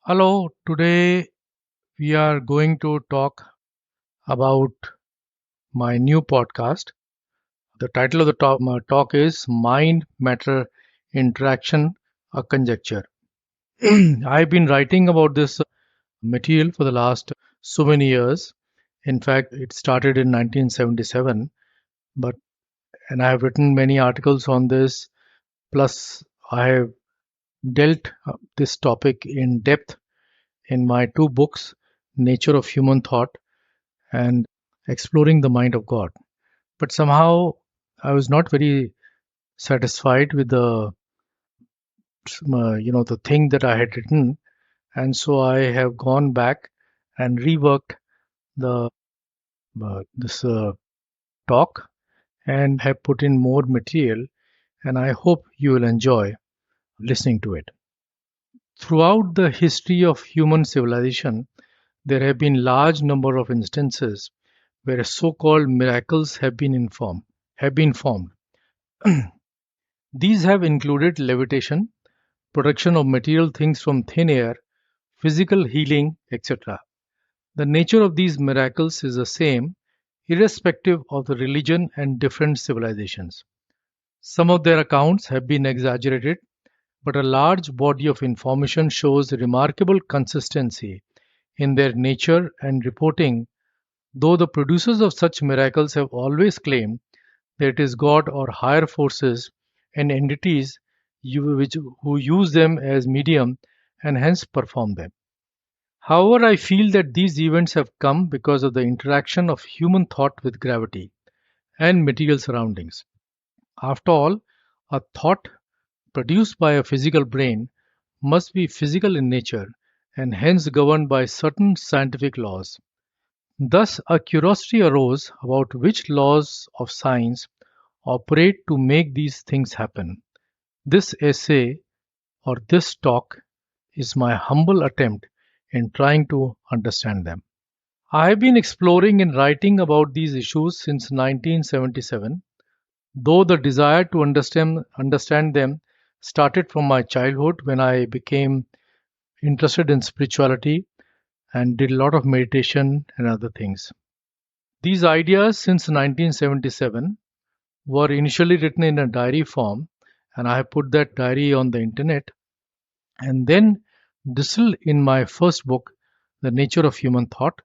Hello, today we are going to talk about my new podcast. The title of the talk is Mind Matter Interaction, a Conjecture. I've been writing about this material for the last so many years. In fact, it started in 1977, but and I have written many articles on this. Plus, I have dealt this topic in depth in my two books, Nature of Human Thought and Exploring the Mind of God. But somehow I was not very satisfied with the thing that I had written, and so I have gone back and reworked the this talk and have put in more material, and I hope you will enjoy listening to it. Throughout the history of human civilization, there have been large number of instances where so-called miracles have been formed. These have included levitation, production of material things from thin air, physical healing, etc. The nature of these miracles is the same, irrespective of the religion and different civilizations. Some of their accounts have been exaggerated, but a large body of information shows remarkable consistency in their nature and reporting, though the producers of such miracles have always claimed that it is God or higher forces and entities who use them as medium and hence perform them. However, I feel that these events have come because of the interaction of human thought with gravity and material surroundings. After all, a thought produced by a physical brain must be physical in nature and hence governed by certain scientific laws. Thus, a curiosity arose about which laws of science operate to make these things happen. This essay or this talk is my humble attempt in trying to understand them. I have been exploring and writing about these issues since 1977, though the desire to understand them started from my childhood when I became interested in spirituality and did a lot of meditation and other things. These ideas since 1977 were initially written in a diary form, and I have put that diary on the internet and then distilled in my first book, The Nature of Human Thought,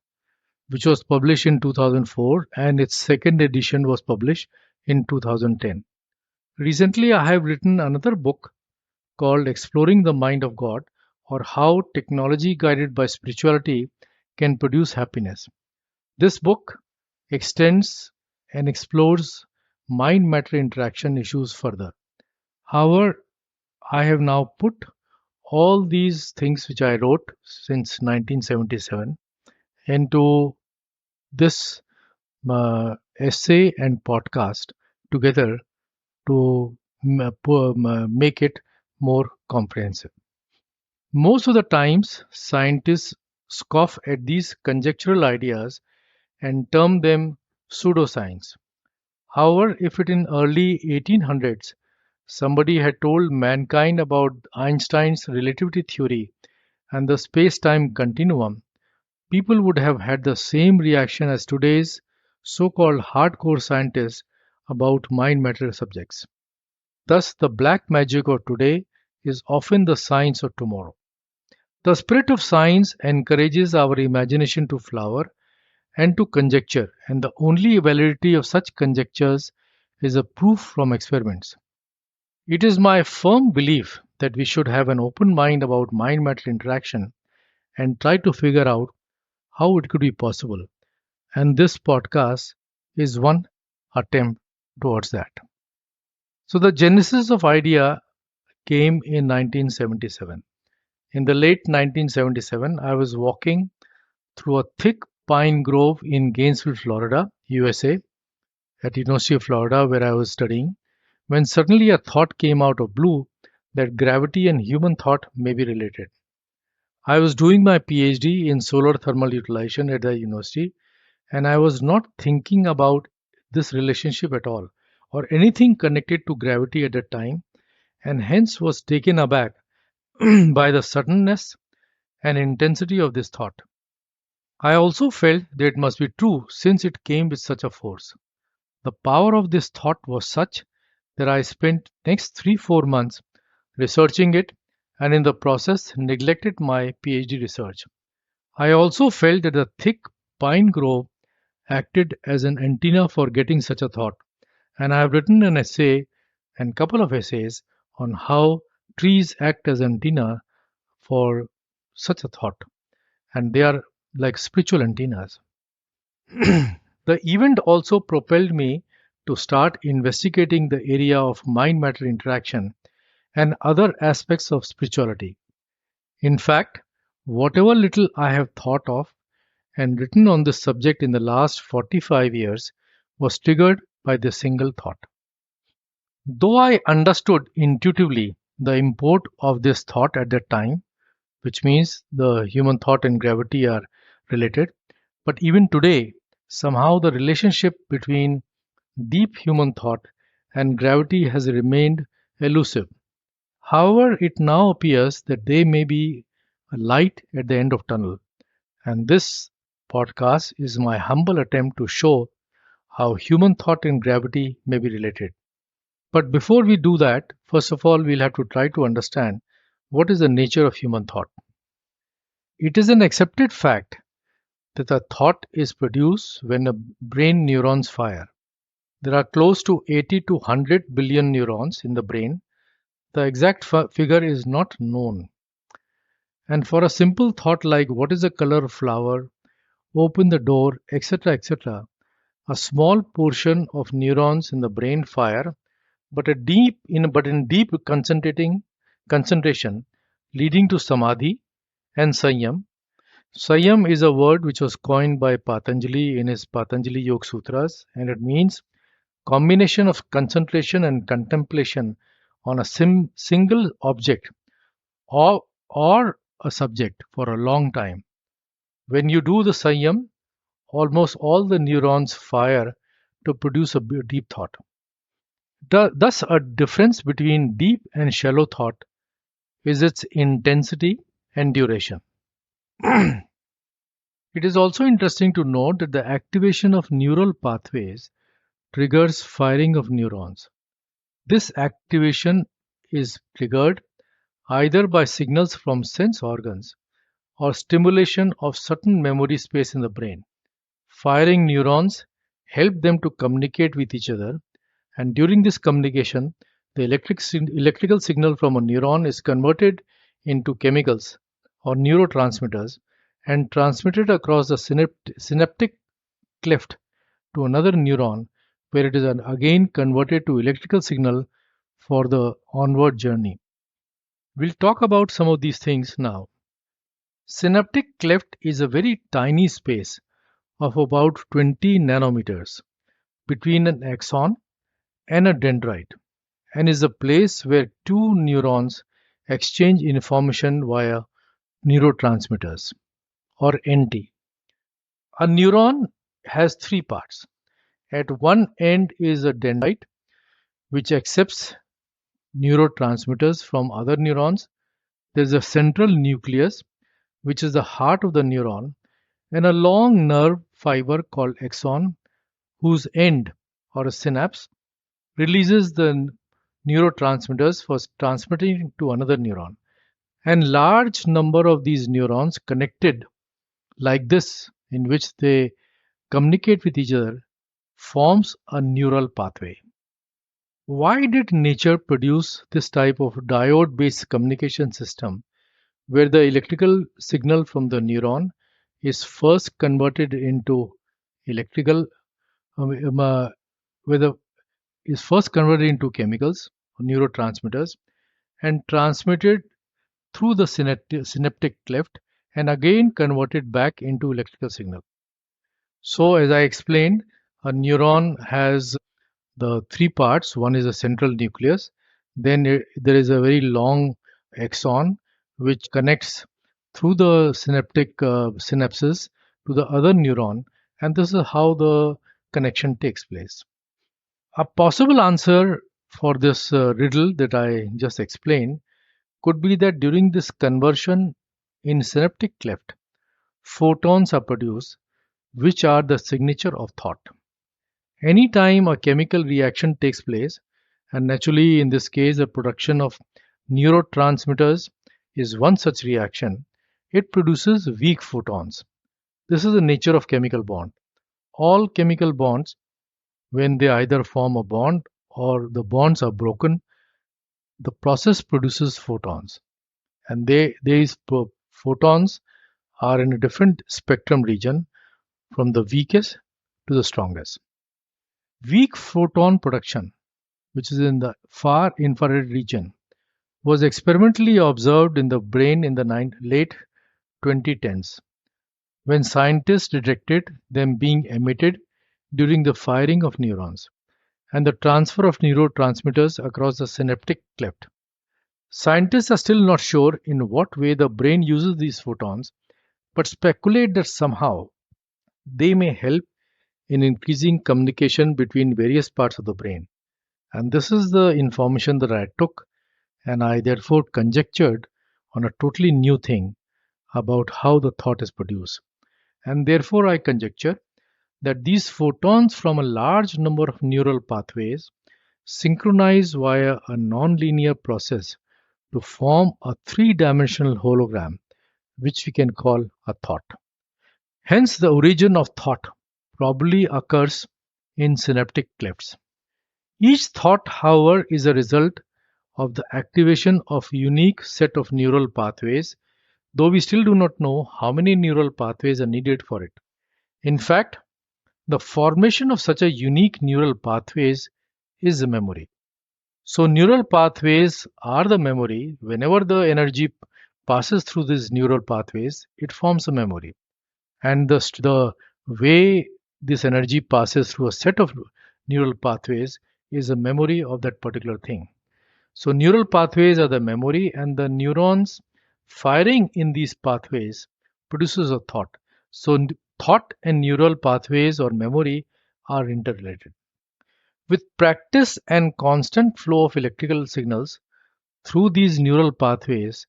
which was published in 2004, and its second edition was published in 2010. Recently, I have written another book called Exploring the Mind of God, or How Technology Guided by Spirituality Can Produce Happiness. This book extends and explores mind matter interaction issues further. However, I have now put all these things which I wrote since 1977 into this essay and podcast together to make it more comprehensive. Most of the times, scientists scoff at these conjectural ideas and term them pseudoscience. However, if it in early 1800s somebody had told mankind about Einstein's relativity theory and the space-time continuum, people would have had the same reaction as today's so-called hardcore scientists about mind-matter subjects. Thus, the black magic of today is often the science of tomorrow. The spirit of science encourages our imagination to flower and to conjecture, and the only validity of such conjectures is a proof from experiments. It is my firm belief that we should have an open mind about mind matter interaction and try to figure out how it could be possible. And this podcast is one attempt towards that. So, the genesis of idea came in 1977. In the late 1977, I was walking through a thick pine grove in Gainesville, Florida, USA, at University of Florida where I was studying, when suddenly a thought came out of blue that gravity and human thought may be related. I was doing my PhD in solar thermal utilization at the university, and I was not thinking about this relationship at all or anything connected to gravity at that time, and hence was taken aback by the suddenness and intensity of this thought. I also felt that it must be true since it came with such a force. The power of this thought was such that I spent next 3 4 months researching it and in the process neglected my PhD research. I also felt that the thick pine grove acted as an antenna for getting such a thought, and I have written an essay and couple of essays on how trees act as antenna for such a thought, and they are like spiritual antennas. The event also propelled me to start investigating the area of mind matter interaction and other aspects of spirituality. In fact, whatever little I have thought of and written on this subject in the last 45 years was triggered by this single thought. Though I understood intuitively the import of this thought at that time, which means the human thought and gravity are related, but even today, somehow the relationship between deep human thought and gravity has remained elusive. However, it now appears that there may be a light at the end of tunnel, and this podcast is my humble attempt to show how human thought and gravity may be related. But before we do that, first of all, we'll have to try to understand what is the nature of human thought. It is an accepted fact that a thought is produced when a brain neurons fire. There are close to 80 to 100 billion neurons in the brain. The exact figure is not known. And for a simple thought like what is the color of flower, open the door, etc., etc., a small portion of neurons in the brain fire, but in deep concentrating concentration, leading to samadhi and sanyam. Sanyam is a word which was coined by Patanjali in his Patanjali Yoga Sutras, and it means combination of concentration and contemplation on a single object or a subject for a long time. When you do the Sanyam, almost all the neurons fire to produce a deep thought. Thus, a difference between deep and shallow thought is its intensity and duration. It is also interesting to note that the activation of neural pathways triggers firing of neurons. This activation is triggered either by signals from sense organs or stimulation of certain memory space in the brain. Firing neurons help them to communicate with each other, and during this communication, the electrical signal from a neuron is converted into chemicals or neurotransmitters and transmitted across the synaptic cleft to another neuron, where it is again converted to electrical signal for the onward journey. We'll talk about some of these things now. Synaptic cleft is a very tiny space of about 20 nanometers between an axon and a dendrite, and is a place where two neurons exchange information via neurotransmitters or NT. A neuron has three parts. At one end is a dendrite, which accepts neurotransmitters from other neurons. There is a central nucleus, which is the heart of the neuron, and a long nerve fiber called axon, whose end, or a synapse, releases the neurotransmitters for transmitting to another neuron. And large number of these neurons connected like this, in which they communicate with each other, forms a neural pathway. Why did nature produce this type of diode based communication system where the electrical signal from the neuron is first converted into electrical where the is first converted into chemicals or neurotransmitters and transmitted through the synaptic cleft and again converted back into electrical signal. So as I explained, a neuron has the three parts. One is a central nucleus, then there is a very long axon which connects through the synaptic synapses to the other neuron, and this is how the connection takes place. A possible answer for this riddle that I just explained could be that during this conversion in synaptic cleft, photons are produced, which are the signature of thought. Anytime a chemical reaction takes place, and naturally in this case the production of neurotransmitters is one such reaction, it produces weak photons. This is the nature of chemical bond. All chemical bonds, when they either form a bond or the bonds are broken, the process produces photons. And photons are in a different spectrum region from the weakest to the strongest. Weak photon production, which is in the far infrared region, was experimentally observed in the brain in the late 2010s when scientists detected them being emitted during the firing of neurons and the transfer of neurotransmitters across the synaptic cleft. Scientists are still not sure in what way the brain uses these photons, but speculate that somehow they may help in increasing communication between various parts of the brain. And this is the information that I took, and I therefore conjectured on a totally new thing about how the thought is produced. And therefore, I conjecture that these photons from a large number of neural pathways synchronize via a nonlinear process to form a three-dimensional hologram, which we can call a thought. Hence, the origin of thought probably occurs in synaptic clefts. Each thought, however, is a result of the activation of unique set of neural pathways, though we still do not know how many neural pathways are needed for it. In fact, the formation of such a unique neural pathways is the memory. So neural pathways are the memory. Whenever the energy passes through these neural pathways, it forms a memory. And the way this energy passes through a set of neural pathways is a memory of that particular thing. So neural pathways are the memory, and the neurons firing in these pathways produces a thought. So thought and neural pathways or memory are interrelated. With practice and constant flow of electrical signals through these neural pathways,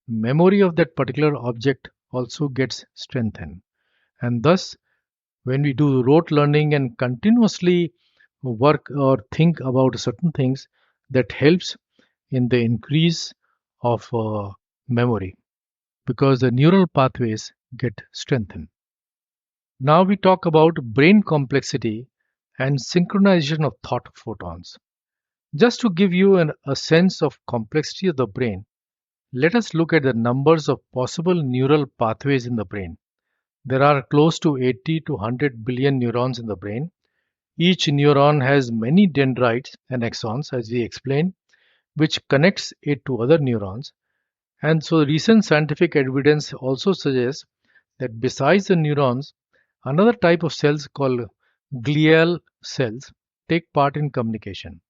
memory of that particular object also gets strengthened. And thus, when we do rote learning and continuously work or think about certain things, that helps in the increase of memory because the neural pathways get strengthened. Now we talk about brain complexity and synchronization of thought photons. Just to give you a sense of complexity of the brain, let us look at the numbers of possible neural pathways in the brain. There are close to 80 to 100 billion neurons in the brain. Each neuron has many dendrites and axons, as we explained, which connects it to other neurons. And so recent scientific evidence also suggests that besides the neurons, another type of cells called glial cells take part in communication.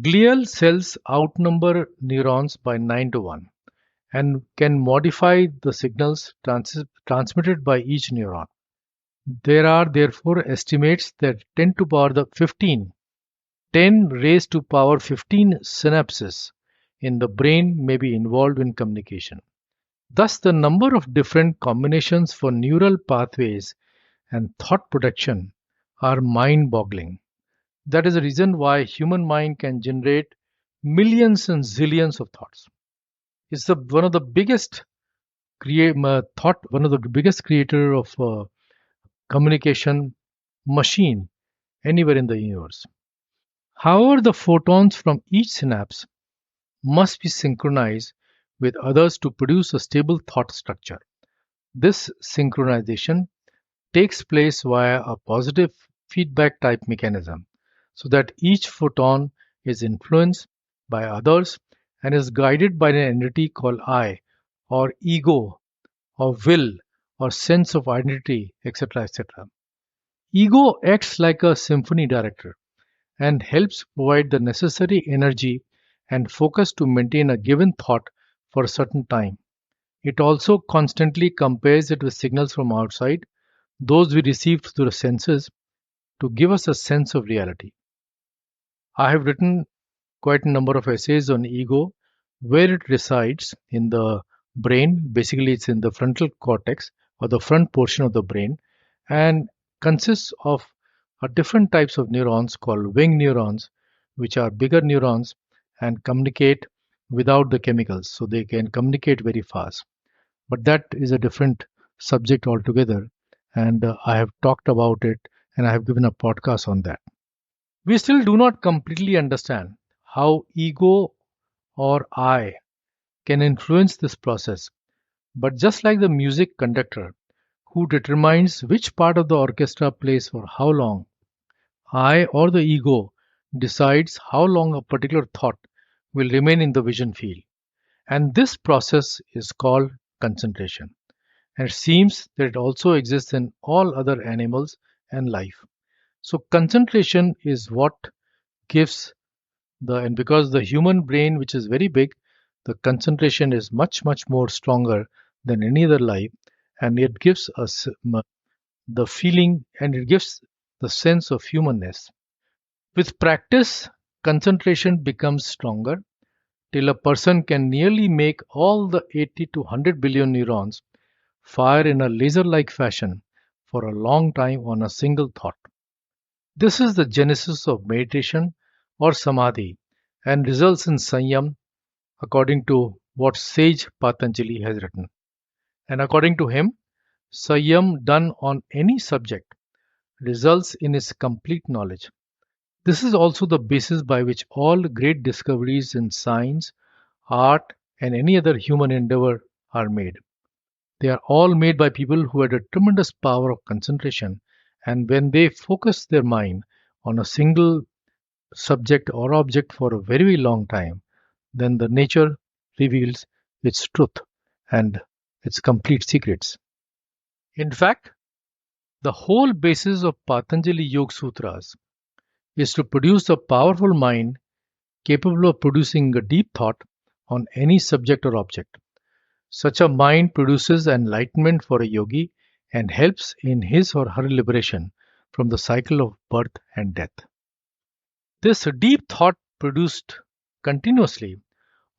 Glial cells outnumber neurons by 9 to 1 and can modify the signals transmitted by each neuron. There are therefore estimates that 10 to power the 15, 10 raised to power 15 synapses in the brain may be involved in communication. Thus, the number of different combinations for neural pathways and thought production are mind-boggling. That is the reason why human mind can generate millions and zillions of thoughts. It's one of the biggest one of the biggest creator of communication machine anywhere in the universe. However, the photons from each synapse must be synchronized with others to produce a stable thought structure. This synchronization takes place via a positive feedback type mechanism so that each photon is influenced by others and is guided by an entity called I or ego or will or sense of identity, etc. etc. Ego acts like a symphony director and helps provide the necessary energy and focus to maintain a given thought for a certain time. It also constantly compares it with signals from outside, those we receive through the senses, to give us a sense of reality. I have written quite a number of essays on ego, where it resides in the brain. Basically, it's in the frontal cortex or the front portion of the brain, and consists of different types of neurons called wing neurons, which are bigger neurons and communicate without the chemicals. So they can communicate very fast. But that is a different subject altogether. And I have talked about it and I have given a podcast on that. We still do not completely understand how ego or I can influence this process. But just like the music conductor who determines which part of the orchestra plays for how long, I or the ego decides how long a particular thought will remain in the vision field. And this process is called concentration. And it seems that it also exists in all other animals and life. So concentration is what gives and because the human brain, which is very big, the concentration is much more stronger than any other life, and it gives us the feeling and it gives the sense of humanness. With practice, concentration becomes stronger till a person can nearly make all the 80 to 100 billion neurons fire in a laser like fashion for a long time on a single thought. This is the genesis of meditation or samadhi and results in Sanyam according to what sage Patanjali has written. And according to him, Sanyam done on any subject results in his complete knowledge. This is also the basis by which all great discoveries in science, art, and any other human endeavor are made. They are all made by people who had a tremendous power of concentration, and when they focus their mind on a single subject or object for a very long time, then the nature reveals its truth and its complete secrets. In fact, the whole basis of Patanjali Yoga Sutras is to produce a powerful mind capable of producing a deep thought on any subject or object. Such a mind produces enlightenment for a yogi and helps in his or her liberation from the cycle of birth and death. This deep thought produced continuously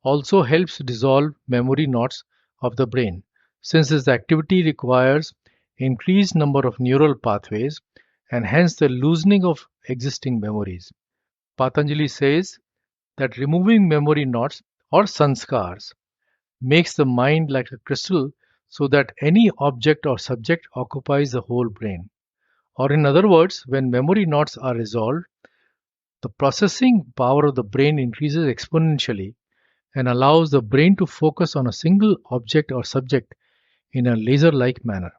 also helps dissolve memory knots of the brain, since this activity requires increased number of neural pathways and hence the loosening of existing memories. Patanjali says that removing memory knots or sanskars makes the mind like a crystal so that any object or subject occupies the whole brain. Or, in other words, when memory knots are resolved, the processing power of the brain increases exponentially and allows the brain to focus on a single object or subject in a laser like manner.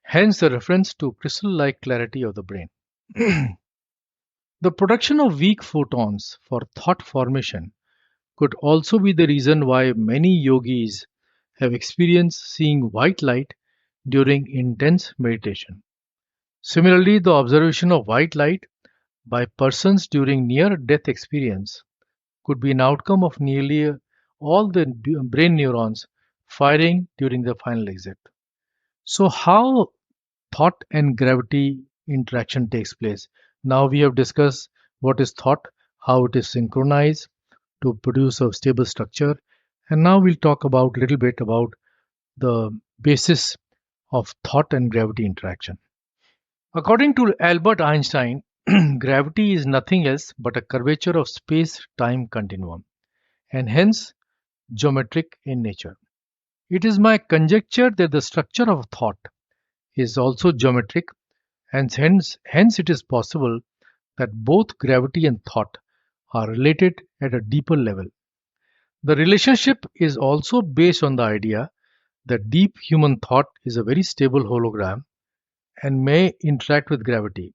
Hence, the reference to crystal like clarity of the brain. The production of weak photons for thought formation could also be the reason why many yogis have experienced seeing white light during intense meditation. Similarly, the observation of white light by persons during near death experience could be an outcome of nearly all the brain neurons firing during the final exit. So, how thought and gravity interaction takes place? Now, we have discussed what is thought, how it is synchronized to produce a stable structure, and now we'll talk about a little bit about the basis of thought and gravity interaction. According to Albert Einstein, gravity is nothing else but a curvature of space-time continuum and hence geometric in nature. It is my conjecture that the structure of thought is also geometric and hence it is possible that both gravity and thought are related at a deeper level. The relationship is also based on the idea that deep human thought is a very stable hologram and may interact with gravity.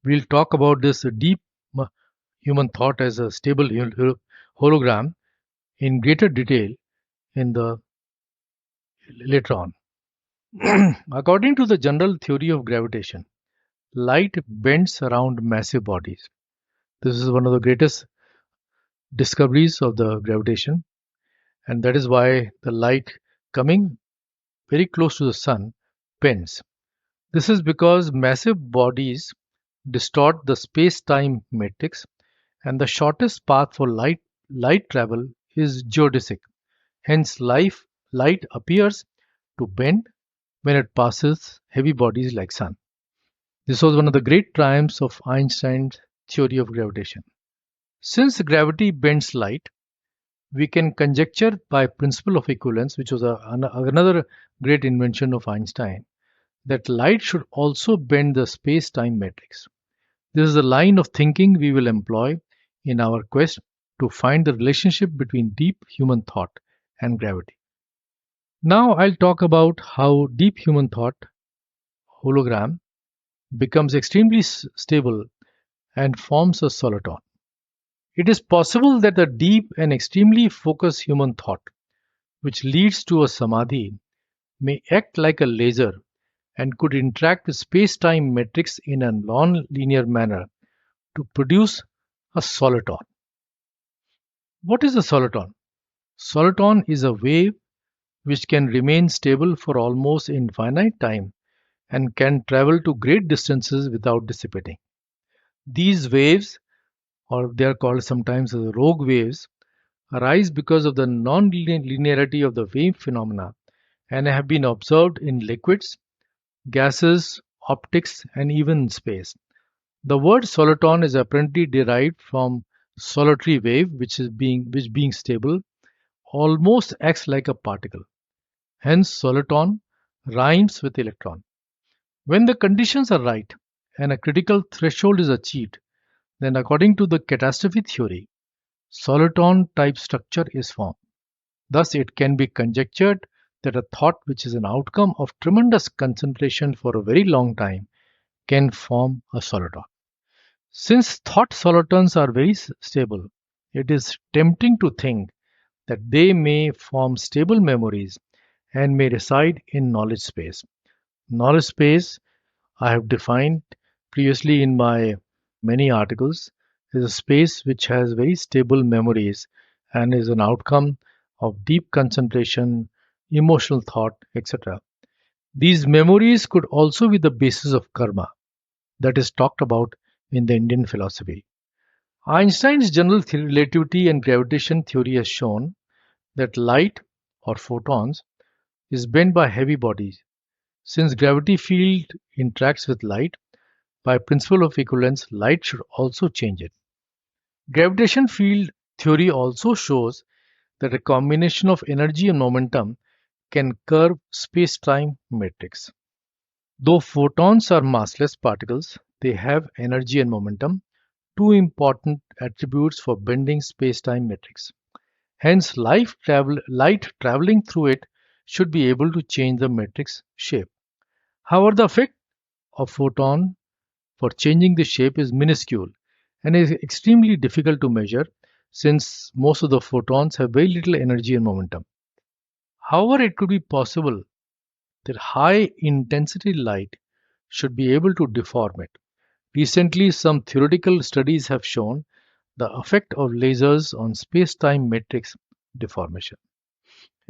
We'll talk about this deep human thought as a stable hologram in greater detail in the later on. According to the general theory of gravitation, light bends around massive bodies. This is one of the greatest discoveries of the gravitation, and that is why the light coming very close to the sun bends. This is because massive bodies distort the space-time matrix, and the shortest path for light travel is geodesic. Hence, light appears to bend when it passes heavy bodies like sun. This was one of the great triumphs of Einstein's theory of gravitation. Since gravity bends light, we can conjecture by principle of equivalence, which was another great invention of Einstein, that light should also bend the space-time matrix. This is the line of thinking we will employ in our quest to find the relationship between deep human thought and gravity. Now I'll talk about how deep human thought hologram becomes extremely stable and forms a soliton. It is possible that the deep and extremely focused human thought, which leads to a samadhi, may act like a laser and could interact with space-time matrix in a non-linear manner to produce a soliton. What is a soliton? Soliton is a wave which can remain stable for almost infinite time and can travel to great distances without dissipating. These waves, or they are called sometimes as rogue waves, arise because of the non-linearity of the wave phenomena and have been observed in liquids, gases, optics, and even space. The word soliton is apparently derived from solitary wave, which being stable almost acts like a particle. Hence, soliton rhymes with electron. When the conditions are right and a critical threshold is achieved, then according to the catastrophe theory, soliton type structure is formed. Thus, it can be conjectured that a thought which is an outcome of tremendous concentration for a very long time can form a soliton. Since thought solitons are very stable, it is tempting to think that they may form stable memories and may reside in knowledge space. Knowledge space, I have defined previously in my many articles, is a space which has very stable memories and is an outcome of deep concentration, emotional thought, etc. These memories could also be the basis of karma that is talked about in the Indian philosophy. Einstein's general relativity and gravitation theory has shown that light or photons is bent by heavy bodies. Since gravity field interacts with light, by principle of equivalence, light should also change it. Gravitation field theory also shows that a combination of energy and momentum can curve space-time matrix. Though photons are massless particles, they have energy and momentum, two important attributes for bending space-time matrix. Hence, light traveling through it should be able to change the matrix shape. However, the effect of photon for changing the shape is minuscule and is extremely difficult to measure since most of the photons have very little energy and momentum. However, it could be possible that high intensity light should be able to deform it. Recently, some theoretical studies have shown the effect of lasers on space-time matrix deformation.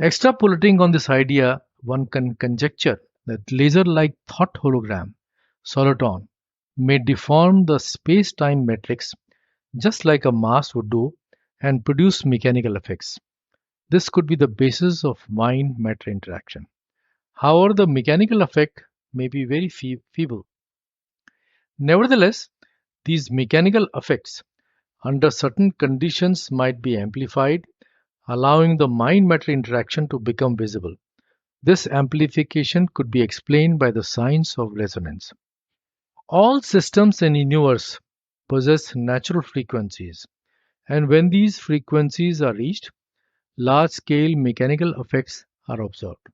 Extrapolating on this idea, one can conjecture that laser-like thought hologram, soliton, may deform the space-time matrix just like a mass would do and produce mechanical effects. This could be the basis of mind-matter interaction. However, the mechanical effect may be very feeble. Nevertheless, these mechanical effects under certain conditions might be amplified, allowing the mind-matter interaction to become visible. This amplification could be explained by the science of resonance. All systems in the universe possess natural frequencies, and when these frequencies are reached, large-scale mechanical effects are observed.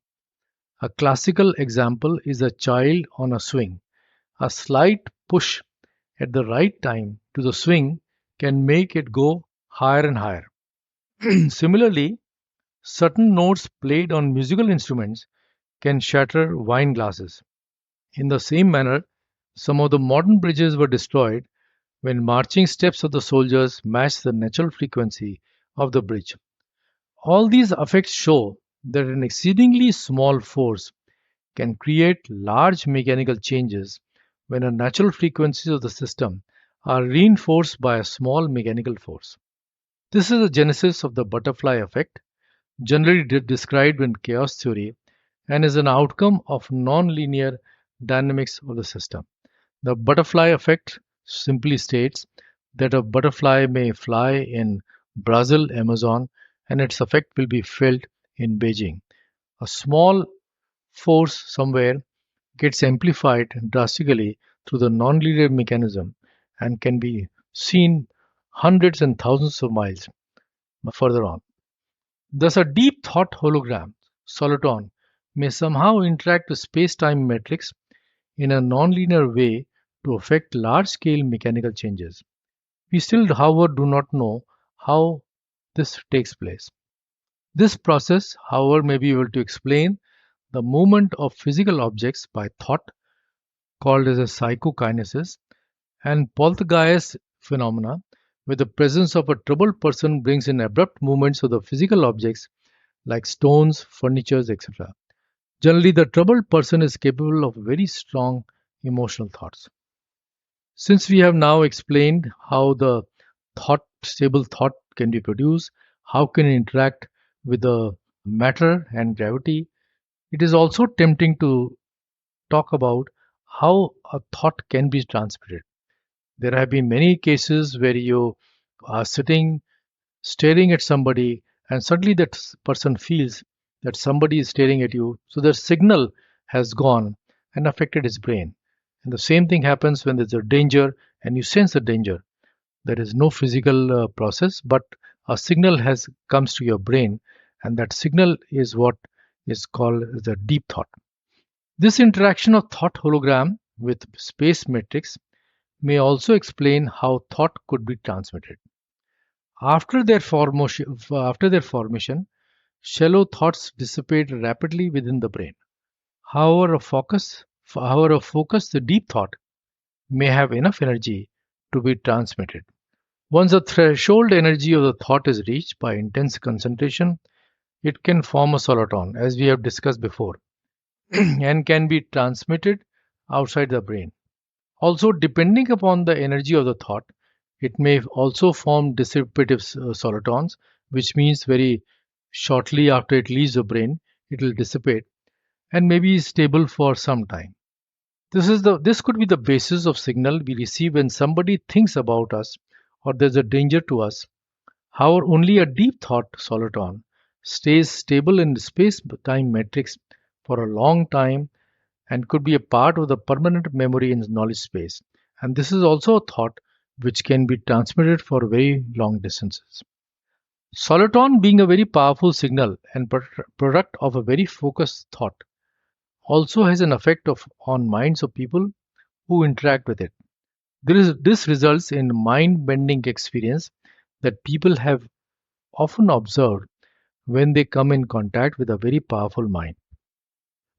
A classical example is a child on a swing. A slight push at the right time to the swing can make it go higher and higher. Similarly, certain notes played on musical instruments can shatter wine glasses. In the same manner, some of the modern bridges were destroyed when marching steps of the soldiers matched the natural frequency of the bridge. All these effects show that an exceedingly small force can create large mechanical changes when the natural frequencies of the system are reinforced by a small mechanical force. This is the genesis of the butterfly effect, generally described in chaos theory, and is an outcome of non-linear dynamics of the system. The butterfly effect simply states that a butterfly may fly in Brazil, Amazon, and its effect will be felt in Beijing. A small force somewhere gets amplified drastically through the nonlinear mechanism and can be seen hundreds and thousands of miles further on. Thus, a deep thought hologram, soliton, may somehow interact with space time matrix in a nonlinear way to affect large scale mechanical changes. We still, however, do not know how this takes place. This process, however, may be able to explain the movement of physical objects by thought, called as a psychokinesis, and poltergeist phenomena, where the presence of a troubled person brings in abrupt movements of the physical objects like stones, furniture, etc. Generally, the troubled person is capable of very strong emotional thoughts. Since we have now explained how the stable thought can be produced, how can it interact with the matter and gravity, it is also tempting to talk about how a thought can be transmitted. There have been many cases where you are sitting staring at somebody, and suddenly that person feels that somebody is staring at you. So the signal has gone and affected his brain. And the same thing happens when there's a danger and you sense a danger. There is no physical process, but a signal has comes to your brain, and that signal is what is called the deep thought. This interaction of thought hologram with space matrix may also explain how thought could be transmitted. After their formation, shallow thoughts dissipate rapidly within the brain. However, the deep thought may have enough energy to be transmitted. Once the threshold energy of the thought is reached by intense concentration, it can form a soliton, as we have discussed before, and can be transmitted outside the brain. Also, depending upon the energy of the thought, it may also form dissipative solitons, which means very shortly after it leaves the brain, it will dissipate and may be stable for some time. This could be the basis of signal we receive when somebody thinks about us or there's a danger to us. However, only a deep thought soliton stays stable in the space-time matrix for a long time and could be a part of the permanent memory in knowledge space. And this is also a thought which can be transmitted for very long distances. Soliton, being a very powerful signal and product of a very focused thought, also has an effect on minds of people who interact with it. This results in mind-bending experience that people have often observed when they come in contact with a very powerful mind.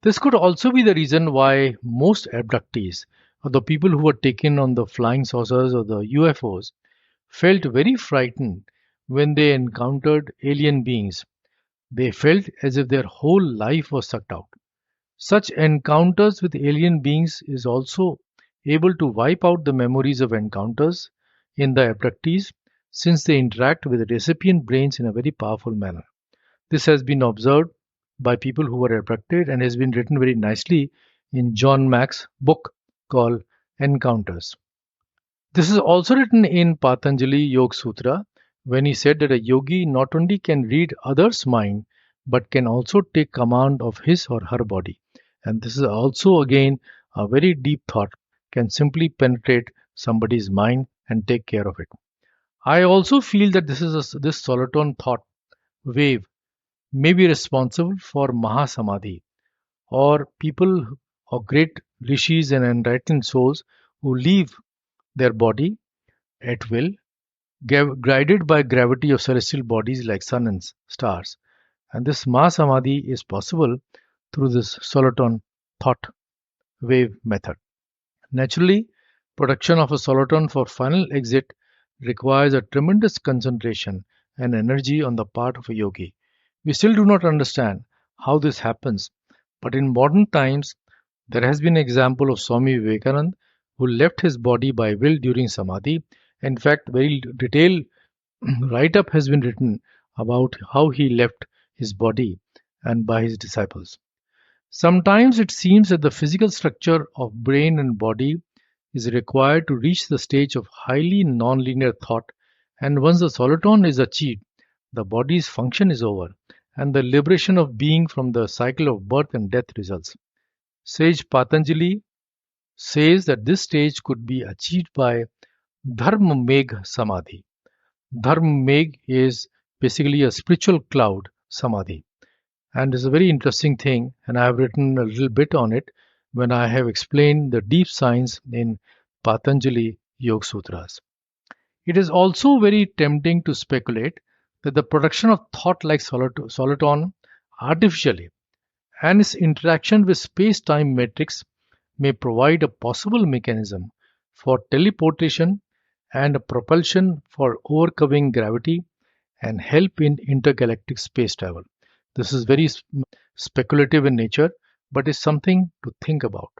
This could also be the reason why most abductees, or the people who were taken on the flying saucers or the UFOs, felt very frightened when they encountered alien beings. They felt as if their whole life was sucked out. Such encounters with alien beings is also able to wipe out the memories of encounters in the abductees, since they interact with the recipient brains in a very powerful manner. This has been observed by people who were abducted and has been written very nicely in John Mack's book called Encounters. This is also written in Patanjali Yoga Sutra when he said that a yogi not only can read others' mind but can also take command of his or her body. And this is also again a very deep thought, can simply penetrate somebody's mind and take care of it. I also feel that this soliton thought wave may be responsible for Mahasamadhi, or people or great rishis and enlightened souls who leave their body at will, guided by gravity of celestial bodies like sun and stars. And this Mahasamadhi is possible through this soliton thought wave method. Naturally, production of a soliton for final exit requires a tremendous concentration and energy on the part of a yogi. We still do not understand how this happens, but in modern times, there has been an example of Swami Vivekananda who left his body by will during Samadhi. In fact, very detailed write up has been written about how he left his body, and by his disciples. Sometimes it seems that the physical structure of brain and body is required to reach the stage of highly nonlinear thought, and once the soliton is achieved, the body's function is over, and the liberation of being from the cycle of birth and death results. Sage Patanjali says that this stage could be achieved by Dharma Megh Samadhi. Dharma Megh is basically a spiritual cloud samadhi, and it's a very interesting thing, and I have written a little bit on it when I have explained the deep science in Patanjali Yoga Sutras. It is also very tempting to speculate that the production of thought like soliton artificially and its interaction with space-time matrix may provide a possible mechanism for teleportation and a propulsion for overcoming gravity and help in intergalactic space travel. This is very speculative in nature, but is something to think about.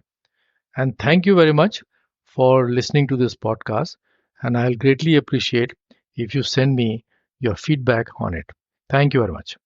And thank you very much for listening to this podcast. And I'll greatly appreciate if you send me your feedback on it. Thank you very much.